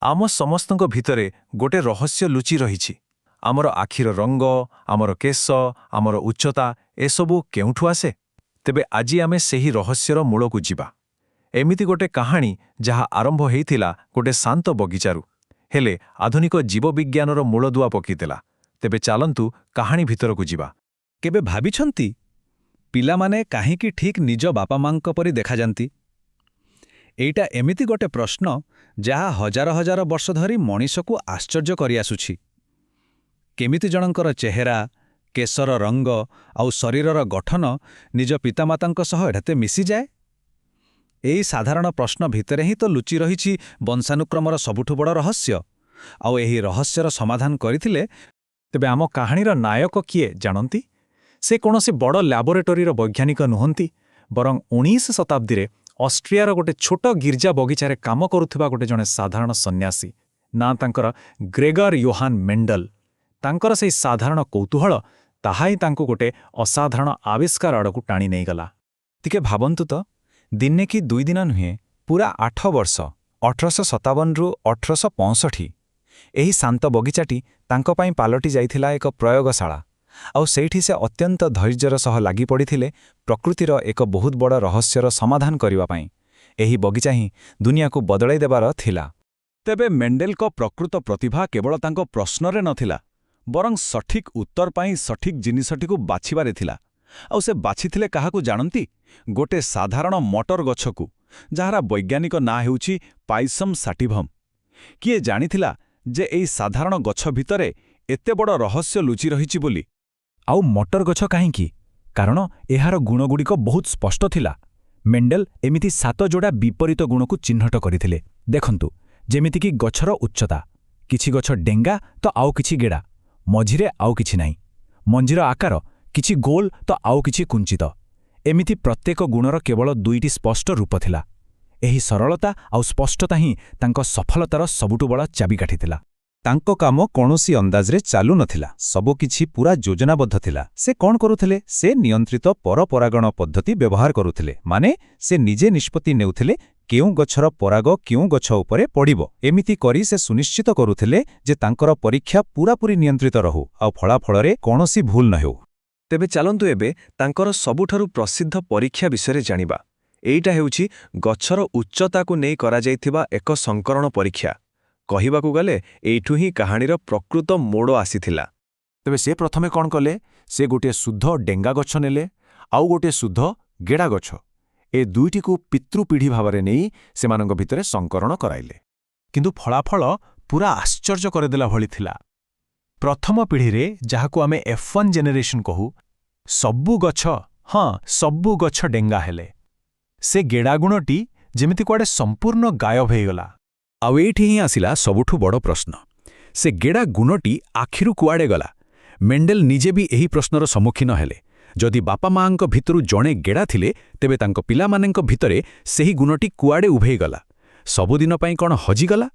ଆମ ସମସ୍ତଙ୍କ ଭିତରେ ଗୋଟେ ରହସ୍ୟ ଲୁଚି ରହିଛି। ଆମର ଆଖିର ରଙ୍ଗ, ଆମର କେଶ, ଆମର ଉଚ୍ଚତା ଏସବୁ କେଉଁଠୁ ଆସେ? ତେବେ ଆଜି ଆମେ ସେହି ରହସ୍ୟର ମୂଳକୁ ଯିବା। ଏମିତି ଗୋଟେ କାହାଣୀ ଯାହା ଆରମ୍ଭ ହୋଇଥିଲା ଗୋଟେ ଶାନ୍ତ ବଗିଚାରୁ, ହେଲେ ଆଧୁନିକ ଜୀବବିଜ୍ଞାନର ମୂଳଦୁଆ ପକାଇଥିଲା। ତେବେ ଚାଲନ୍ତୁ କାହାଣୀ ଭିତରକୁ ଯିବା। କେବେ ଭାବିଛନ୍ତି ପିଲାମାନେ କାହିଁକି ଠିକ୍ ନିଜ ବାପାମାଙ୍କ ପରି ଦେଖାଯାନ୍ତି? ଏଇଟା ଏମିତି ଗୋଟେ ପ୍ରଶ୍ନ ଯାହା ହଜାର ହଜାର ବର୍ଷ ଧରି ମଣିଷକୁ ଆଶ୍ଚର୍ଯ୍ୟ କରିଆସୁଛି। କେମିତି ଜଣଙ୍କର ଚେହେରା, କେଶର ରଙ୍ଗ ଆଉ ଶରୀରର ଗଠନ ନିଜ ପିତାମାତାଙ୍କ ସହ ଏତେ ମିଶିଯାଏ? ଏଇ ସାଧାରଣ ପ୍ରଶ୍ନ ଭିତରେ ହିଁ ତ ଲୁଚି ରହିଛି ବଂଶାନୁକ୍ରମର ସବୁଠୁ ବଡ଼ ରହସ୍ୟ। ଆଉ ଏହି ରହସ୍ୟର ସମାଧାନ କରିଥିଲେ। ତେବେ ଆମ କାହାଣୀର ନାୟକ କିଏ ଜାଣନ୍ତି? ସେ କୌଣସି ବଡ଼ ଲ୍ୟାବୋରେଟୋରୀର ବୈଜ୍ଞାନିକ ନୁହନ୍ତି, ବରଂ 19 ଶତାବ୍ଦୀରେ ଅଷ୍ଟ୍ରିଆର ଗୋଟେ ଛୋଟ ଗିର୍ଜା ବଗିଚାରେ କାମ କରୁଥିବା ଗୋଟେ ଜଣେ ସାଧାରଣ ସନ୍ନ୍ୟାସୀ। ନା ତାଙ୍କର ଗ୍ରେଗର ୟୋହାନ ମେଣ୍ଡଲ। ତାଙ୍କର ସେହି ସାଧାରଣ କୌତୂହଳ ତାହା ହିଁ ତାଙ୍କୁ ଗୋଟେ ଅସାଧାରଣ ଆବିଷ୍କାର ଆଡ଼କୁ ଟାଣି ନେଇଗଲା। ଟିକେ ଭାବନ୍ତୁ ତ, ଦିନେ କି 2 ଦିନ ନୁହେଁ, ପୁରା 8 ବର୍ଷ, 1857ରୁ 1865, ଏହି ଶାନ୍ତ ବଗିଚାଟି ତାଙ୍କ ପାଇଁ ପାଲଟି ଯାଇଥିଲା ଏକ ପ୍ରୟୋଗଶାଳା। ଆଉ ସେଇଠି ସେ ଅତ୍ୟନ୍ତ ଧୈର୍ଯ୍ୟର ସହ ଲାଗି ପଡ଼ିଥିଲେ ପ୍ରକୃତିର ଏକ ବହୁତ ବଡ଼ ରହସ୍ୟର ସମାଧାନ କରିବା ପାଇଁ। ଏହି ବଗିଚା ହିଁ ଦୁନିଆକୁ ବଦଳାଇ ଦେବାର ଥିଲା। ତେବେ ମେଣ୍ଡେଲଙ୍କ ପ୍ରକୃତ ପ୍ରତିଭା କେବଳ ତାଙ୍କ ପ୍ରଶ୍ନରେ ନଥିଲା, ବରଂ ସଠିକ୍ ଉତ୍ତର ପାଇଁ ସଠିକ୍ ଜିନିଷଟିକୁ ବାଛିବାରେ ଥିଲା। ଆଉ ସେ ବାଛିଥିଲେ କାହାକୁ ଜାଣନ୍ତି? ଗୋଟେ ସାଧାରଣ ମଟର ଗଛକୁ, ଯାହାର ବୈଜ୍ଞାନିକ ନାଁ ହେଉଛି ପାଇସମ୍ ସାଟିଭମ୍। କିଏ ଜାଣିଥିଲା ଯେ ଏହି ସାଧାରଣ ଗଛ ଭିତରେ ଏତେ ବଡ଼ ରହସ୍ୟ ଲୁଚି ରହିଛି ବୋଲି? ଆଉ ମଟର ଗଛ କାହିଁକି? କାରଣ ଏହାର ଗୁଣଗୁଡ଼ିକ ବହୁତ ସ୍ପଷ୍ଟ ଥିଲା। ମେଣ୍ଡେଲ ଏମିତି 7 ଯୋଡ଼ା ବିପରୀତ ଗୁଣକୁ ଚିହ୍ନଟ କରିଥିଲେ। ଦେଖନ୍ତୁ, ଯେମିତିକି ଗଛର ଉଚ୍ଚତା। କିଛି ଗଛ ଡେଙ୍ଗା ତ ଆଉ କିଛି ଗେଡ଼ା, ମଝିରେ ଆଉ କିଛି ନାହିଁ। ମଞ୍ଜିର ଆକାର, କିଛି ଗୋଲ ତ ଆଉ କିଛି କୁଞ୍ଚିତ। ଏମିତି ପ୍ରତ୍ୟେକ ଗୁଣର କେବଳ 2ଟି ସ୍ପଷ୍ଟ ରୂପ ଥିଲା। ଏହି ସରଳତା ଆଉ ସ୍ପଷ୍ଟତା ହିଁ ତାଙ୍କ ସଫଳତାର ସବୁଠୁ ବଡ଼ ଚାବିକାଠି ଥିଲା। ତାଙ୍କ କାମ କୌଣସି ଅନ୍ଦାଜରେ ଚାଲୁନଥିଲା, ସବୁକିଛି ପୁରା ଯୋଜନାବଦ୍ଧ ଥିଲା। ସେ କ'ଣ କରୁଥିଲେ? ସେ ନିୟନ୍ତ୍ରିତ ପରପରାଗଣ ପଦ୍ଧତି ବ୍ୟବହାର କରୁଥିଲେ। ମାନେ ସେ ନିଜେ ନିଷ୍ପତ୍ତି ନେଉଥିଲେ କେଉଁ ଗଛର ପରାଗ କେଉଁ ଗଛ ଉପରେ ପଡ଼ିବ। ଏମିତି କରି ସେ ସୁନିଶ୍ଚିତ କରୁଥିଲେ ଯେ ତାଙ୍କର ପରୀକ୍ଷା ପୂରାପୂରି ନିୟନ୍ତ୍ରିତ ରହୁ ଆଉ ଫଳାଫଳରେ କୌଣସି ଭୁଲ ନ ହେଉ। ତେବେ ଚାଲନ୍ତୁ ଏବେ ତାଙ୍କର ସବୁଠାରୁ ପ୍ରସିଦ୍ଧ ପରୀକ୍ଷା ବିଷୟରେ ଜାଣିବା। ଏଇଟା ହେଉଛି ଗଛର ଉଚ୍ଚତାକୁ ନେଇ କରାଯାଇଥିବା ଏକ ସଂକରଣ ପରୀକ୍ଷା। କହିବାକୁ ଗଲେ ଏଇଠୁ ହିଁ କାହାଣୀର ପ୍ରକୃତ ମୋଡ଼ ଆସିଥିଲା। ତେବେ ସେ ପ୍ରଥମେ କ'ଣ କଲେ? ସେ ଗୋଟିଏ ଶୁଦ୍ଧ ଡେଙ୍ଗା ଗଛ ନେଲେ, ଆଉ ଗୋଟିଏ ଶୁଦ୍ଧ ଗେଡ଼ା ଗଛ। ଏ ଦୁଇଟିକୁ ପିତୃପିଢ଼ି ଭାବରେ ନେଇ ସେମାନଙ୍କ ଭିତରେ ସଂକରଣ କରାଇଲେ। କିନ୍ତୁ ଫଳାଫଳ ପୁରା ଆଶ୍ଚର୍ଯ୍ୟ କରିଦେଲା ଭଳି ଥିଲା। ପ୍ରଥମ ପିଢ଼ିରେ, ଯାହାକୁ ଆମେ F1 ଜେନେରେସନ୍ କହୁ, ସବୁ ଗଛ ଡେଙ୍ଗା ହେଲେ। ସେ ଗେଡ଼ା ଗୁଣଟି ଯେମିତି କୁଆଡ଼େ ସମ୍ପୂର୍ଣ୍ଣ ଗାୟବ ହୋଇଗଲା। ଆଉ ଏଇଠି ହିଁ ଆସିଲା ସବୁଠୁ ବଡ଼ ପ୍ରଶ୍ନ। ସେ ଗେଡ଼ା ଗୁଣଟି ଆଖିରୁ କୁଆଡ଼େ ଗଲା? ମେଣ୍ଡେଲ ନିଜେ ବି ଏହି ପ୍ରଶ୍ନର ସମ୍ମୁଖୀନ ହେଲେ। ଯଦି ବାପାମାଙ୍କ ଭିତରୁ ଜଣେ ଗେଡ଼ା ଥିଲେ, ତେବେ ତାଙ୍କ ପିଲାମାନଙ୍କ ଭିତରେ ସେହି ଗୁଣଟି କୁଆଡ଼େ ଉଭେଇଗଲା? ସବୁଦିନ ପାଇଁ କ'ଣ ହଜିଗଲା?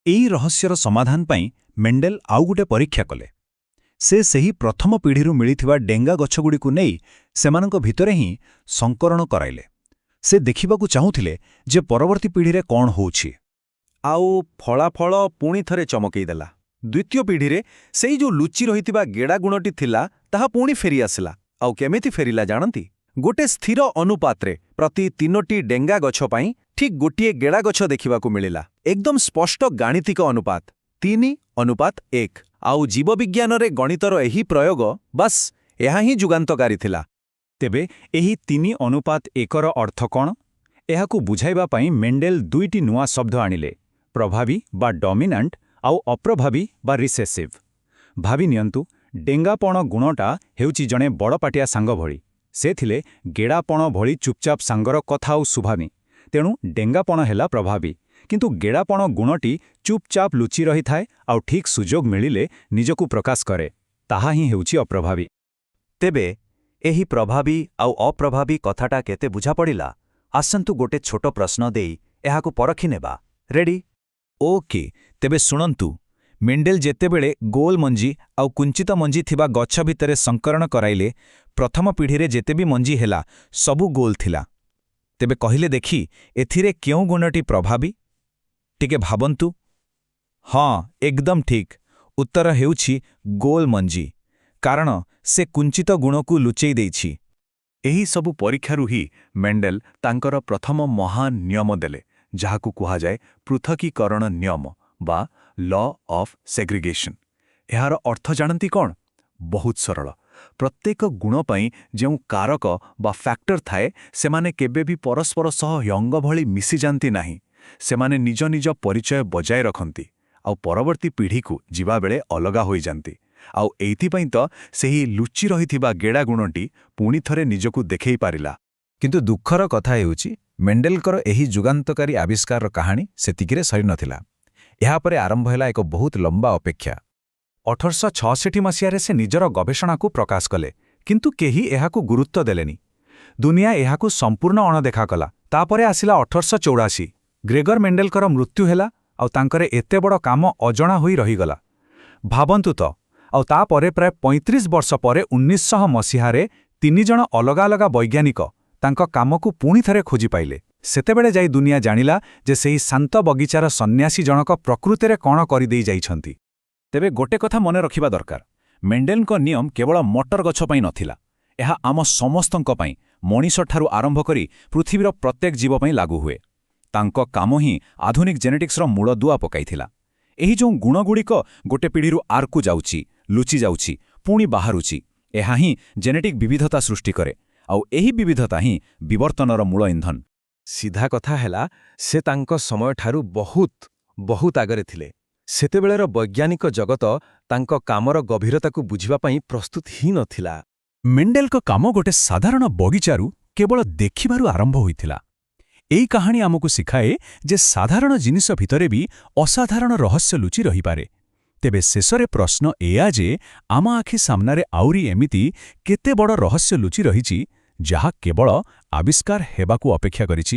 ଏହି ରହସ୍ୟର ସମାଧାନ ପାଇଁ ମେଣ୍ଡେଲ ଆଉ ଗୋଟେ ପରୀକ୍ଷା କଲେ। ସେ ସେହି ପ୍ରଥମ ପିଢ଼ିରୁ ମିଳିଥିବା ଡେଙ୍ଗା ଗଛଗୁଡ଼ିକୁ ନେଇ ସେମାନଙ୍କ ଭିତରେ ହିଁ ସଂକରଣ କରାଇଲେ। ସେ ଦେଖିବାକୁ ଚାହୁଁଥିଲେ ଯେ ପରବର୍ତ୍ତୀ ପିଢ଼ିରେ କ'ଣ ହେଉଛି। ଆଉ ଫଳାଫଳ ପୁଣି ଥରେ ଚମକେଇ ଦେଲା। ଦ୍ୱିତୀୟ ପିଢ଼ିରେ ସେଇ ଯେଉଁ ଲୁଚି ରହିଥିବା ଗେଡ଼ା ଗୁଣଟି ଥିଲା, ତାହା ପୁଣି ଫେରିଆସିଲା। ଆଉ କେମିତି ଫେରିଲା ଜାଣନ୍ତି? ଗୋଟେ ସ୍ଥିର ଅନୁପାତରେ ପ୍ରତି 3ଟି ଡେଙ୍ଗା ଗଛ ପାଇଁ ଠିକ୍ ଗୋଟିଏ ଗେଡ଼ା ଗଛ ଦେଖିବାକୁ ମିଳିଲା। ଏକଦମ ସ୍ପଷ୍ଟ ଗାଣିତିକ ଅନୁପାତ, 3:1। ଆଉ ଜୀବବିଜ୍ଞାନରେ ଗଣିତର ଏହି ପ୍ରୟୋଗ, ବାସ୍ ଏହା ହିଁ ଯୁଗାନ୍ତକାରୀ ଥିଲା। ତେବେ ଏହି 3:1ର ଅର୍ଥ କ'ଣ? ଏହାକୁ ବୁଝାଇବା ପାଇଁ ମେଣ୍ଡେଲ 2ଟି ନୂଆ ଶବ୍ଦ ଆଣିଲେ, ପ୍ରଭାବୀ ବା ଡମିନାଣ୍ଟ ଆଉ ଅପ୍ରଭାବୀ ବା ରିସେସିଭ୍। ଭାବି ନିଅନ୍ତୁ, ଡେଙ୍ଗାପଣ ଗୁଣଟା ହେଉଛି ଜଣେ ବଡ଼ପାଟିଆ ସାଙ୍ଗ ଭଳି। ସେ ଥିଲେ ଗେଡ଼ାପଣ ଭଳି ଚୁପଚାପ ସାଙ୍ଗର କଥା ଆଉ ଶୁଭାନି। ତେଣୁ ଡେଙ୍ଗାପଣ ହେଲା ପ୍ରଭାବୀ। କିନ୍ତୁ ଗେଡ଼ାପଣ ଗୁଣଟି ଚୁପଚାପ ଲୁଚି ରହିଥାଏ ଆଉ ଠିକ୍ ସୁଯୋଗ ମିଳିଲେ ନିଜକୁ ପ୍ରକାଶ କରେ। ତାହା ହିଁ ହେଉଛି ଅପ୍ରଭାବୀ। ତେବେ ଏହି ପ୍ରଭାବୀ ଆଉ ଅପ୍ରଭାବୀ କଥାଟା କେତେ ବୁଝାପଡ଼ିଲା? ଆସନ୍ତୁ ଗୋଟେ ଛୋଟ ପ୍ରଶ୍ନ ଦେଇ ଏହାକୁ ପରଖି ନେବା। ରେଡି? ଓକେ, ତେବେ ଶୁଣନ୍ତୁ। ମେଣ୍ଡେଲ ଯେତେବେଳେ ଗୋଲ ମଞ୍ଜି ଆଉ କୁଞ୍ଚିତ ମଞ୍ଜି ଥିବା ଗଛ ଭିତରେ ସଂକରଣ କରାଇଲେ, ପ୍ରଥମ ପିଢ଼ିରେ ଯେତେ ବି ମଞ୍ଜି ହେଲା, ସବୁ ଗୋଲ ଥିଲା। ତେବେ କହିଲେ ଦେଖି, ଏଥିରେ କେଉଁ ଗୁଣଟି ପ୍ରଭାବୀ? ଟିକେ ଭାବନ୍ତୁ। ହଁ, ଏକଦମ ଠିକ୍। ଉତ୍ତର ହେଉଛି ଗୋଲ ମଞ୍ଜି, କାରଣ ସେ କୁଞ୍ଚିତ ଗୁଣକୁ ଲୁଚେଇ ଦେଇଛି। ଏହି ସବୁ ପରୀକ୍ଷାରୁ ହିଁ ମେଣ୍ଡେଲ ତାଙ୍କର ପ୍ରଥମ ମହାନ ନିୟମ ଦେଲେ, ଯାହାକୁ କୁହାଯାଏ ପୃଥକୀକରଣ ନିୟମ ବା ଲ ଅଫ୍ ସେଗ୍ରିଗେସନ୍। ଏହାର ଅର୍ଥ ଜାଣନ୍ତି କ'ଣ? ବହୁତ ସରଳ। ପ୍ରତ୍ୟେକ ଗୁଣ ପାଇଁ ଯେଉଁ କାରକ ବା ଫ୍ୟାକ୍ଟର ଥାଏ, ସେମାନେ କେବେ ବି ପରସ୍ପର ସହ ୟଙ୍ଗ ଭଳି ମିଶିଯାନ୍ତି ନାହିଁ। ସେମାନେ ନିଜ ନିଜ ପରିଚୟ ବଜାୟ ରଖନ୍ତି, ଆଉ ପରବର୍ତ୍ତୀ ପିଢ଼ିକୁ ଯିବାବେଳେ ଅଲଗା ହୋଇଯାନ୍ତି। ଆଉ ଏଇଥିପାଇଁ ତ ସେହି ଲୁଚି ରହିଥିବା ଗେଡ଼ା ଗୁଣଟି ପୁଣି ଥରେ ନିଜକୁ ଦେଖେଇ ପାରିଲା। କିନ୍ତୁ ଦୁଃଖର କଥା ହେଉଛି, ମେଣ୍ଡେଲଙ୍କର ଏହି ଯୁଗାନ୍ତକାରୀ ଆବିଷ୍କାରର କାହାଣୀ ସେତିକିରେ ସରିନଥିଲା। ଏହାପରେ ଆରମ୍ଭ ହେଲା ଏକ ବହୁତ ଲମ୍ବା ଅପେକ୍ଷା। 1866 ମସିହାରେ ସେ ନିଜର ଗବେଷଣାକୁ ପ୍ରକାଶ କଲେ, କିନ୍ତୁ କେହି ଏହାକୁ ଗୁରୁତ୍ୱ ଦେଲେନି। ଦୁନିଆ ଏହାକୁ ସମ୍ପୂର୍ଣ୍ଣ ଅଣଦେଖା କଲା। ତାପରେ ଆସିଲା 1884। ଗ୍ରେଗର ମେଣ୍ଡେଲଙ୍କର ମୃତ୍ୟୁ ହେଲା, ଆଉ ତାଙ୍କର ଏତେ ବଡ଼ କାମ ଅଜଣା ହୋଇ ରହିଗଲା। ଭାବନ୍ତୁ ତ, ଆଉ ତାପରେ ପ୍ରାୟ 35 ବର୍ଷ ପରେ 1900 ମସିହାରେ 3 ଜଣ ଅଲଗା ଅଲଗା ବୈଜ୍ଞାନିକ ତାଙ୍କ କାମକୁ ପୁଣି ଥରେ ଖୋଜି ପାଇଲେ। ସେତେବେଳେ ଯାଇ ଦୁନିଆ ଜାଣିଲା ଯେ ସେହି ଶାନ୍ତ ବଗିଚାର ସନ୍ନ୍ୟାସୀ ଜଣକ ପ୍ରକୃତିରେ କ'ଣ କରିଦେଇ ଯାଇଛନ୍ତି। ତେବେ ଗୋଟେ କଥା ମନେ ରଖିବା ଦରକାର, ମେଣ୍ଡେଲଙ୍କ ନିୟମ କେବଳ ମଟର ଗଛ ପାଇଁ ନଥିଲା। ଏହା ଆମ ସମସ୍ତଙ୍କ ପାଇଁ, ମଣିଷଠାରୁ ଆରମ୍ଭ କରି ପୃଥିବୀର ପ୍ରତ୍ୟେକ ଜୀବ ପାଇଁ ଲାଗୁ ହୁଏ। ତାଙ୍କ କାମ ହିଁ ଆଧୁନିକ ଜେନେଟିକ୍ସର ମୂଳଦୁଆ ପକାଇଥିଲା। ଏହି ଯେଉଁ ଗୁଣଗୁଡ଼ିକ ଗୋଟେ ପିଢ଼ିରୁ ଆରକୁ ଯାଉଛି, ଲୁଚି ଯାଉଛି, ପୁଣି ବାହାରୁଛି, ଏହା ହିଁ ଜେନେଟିକ୍ ବିବିଧତା ସୃଷ୍ଟି କରେ, ଆଉ ଏହି ବିବିଧତା ହିଁ ବିବର୍ତ୍ତନର ମୂଳ ଇନ୍ଧନ। ସିଧା କଥା ହେଲା, ସେ ତାଙ୍କ ସମୟଠାରୁ ବହୁତ ଆଗରେ ଥିଲେ। ସେତେବେଳର ବୈଜ୍ଞାନିକ ଜଗତ ତାଙ୍କ କାମର ଗଭୀରତାକୁ ବୁଝିବା ପାଇଁ ପ୍ରସ୍ତୁତ ହିଁ ନଥିଲା। ମେଣ୍ଡେଲଙ୍କ କାମ ଗୋଟେ ସାଧାରଣ ବଗିଚାରୁ କେବଳ ଦେଖିବାରୁ ଆରମ୍ଭ ହୋଇଥିଲା। ଏହି କାହାଣୀ ଆମକୁ ଶିଖାଏ ଯେ ସାଧାରଣ ଜିନିଷ ଭିତରେ ବି ଅସାଧାରଣ ରହସ୍ୟ ଲୁଚି ରହିପାରେ। ତେବେ ଶେଷରେ ପ୍ରଶ୍ନ ଏଇଆ ଯେ ଆମ ଆଖି ସାମ୍ନାରେ ଆହୁରି ଏମିତି କେତେ ବଡ଼ ରହସ୍ୟ ଲୁଚି ରହିଛି, ଯାହା କେବଳ ଆବିଷ୍କାର ହେବାକୁ ଅପେକ୍ଷା କରିଛି।